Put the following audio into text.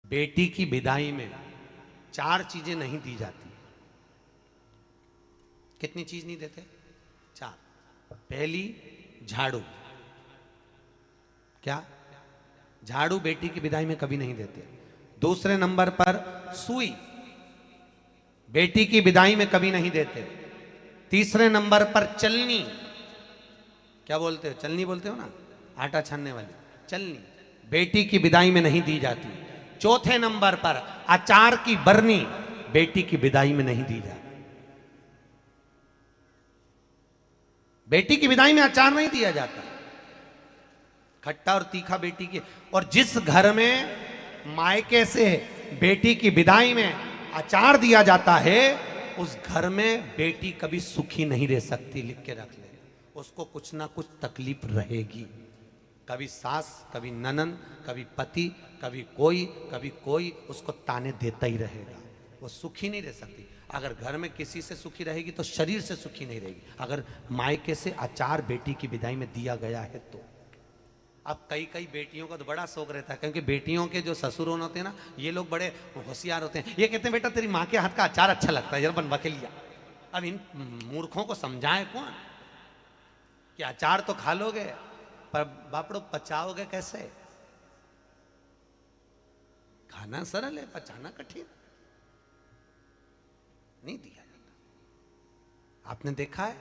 बेटी की विदाई में 4 चीजें नहीं दी जाती। कितनी चीज नहीं देते? 4। पहली, झाड़ू। क्या? झाड़ू बेटी की विदाई में कभी नहीं देते। दूसरे नंबर पर सुई, बेटी की विदाई में कभी नहीं देते। तीसरे नंबर पर चलनी। क्या बोलते हो? चलनी बोलते हो ना, आटा छानने वाली चलनी, बेटी की विदाई में नहीं दी जाती। चौथे नंबर पर अचार की बरनी, बेटी की विदाई में नहीं दी जाती। बेटी की विदाई में अचार नहीं दिया जाता, खट्टा और तीखा बेटी के। और जिस घर में मायके से बेटी की विदाई में अचार दिया जाता है, उस घर में बेटी कभी सुखी नहीं रह सकती। लिख के रख ले, उसको कुछ ना कुछ तकलीफ रहेगी। कभी सास, कभी ननन, कभी पति, कभी कोई उसको ताने देता ही रहेगा। वो सुखी नहीं रह सकती। अगर घर में किसी से सुखी रहेगी तो शरीर से सुखी नहीं रहेगी। अगर मायके से अचार बेटी की विदाई में दिया गया है तो। अब कई बेटियों का तो बड़ा शौक रहता है, क्योंकि बेटियों के जो ससुर होते हैं ना, ये लोग बड़े होशियार होते हैं। ये कहते हैं बेटा तेरी माँ के हाथ का अचार अच्छा लगता है, जरा बनवा के लिया। अब इन मूर्खों को समझाए कौन कि अचार तो खा लोगे पर बापड़ो पचाओगे कैसे? खाना सरल है, पचाना कठिन। नहीं दिया जाता। आपने देखा है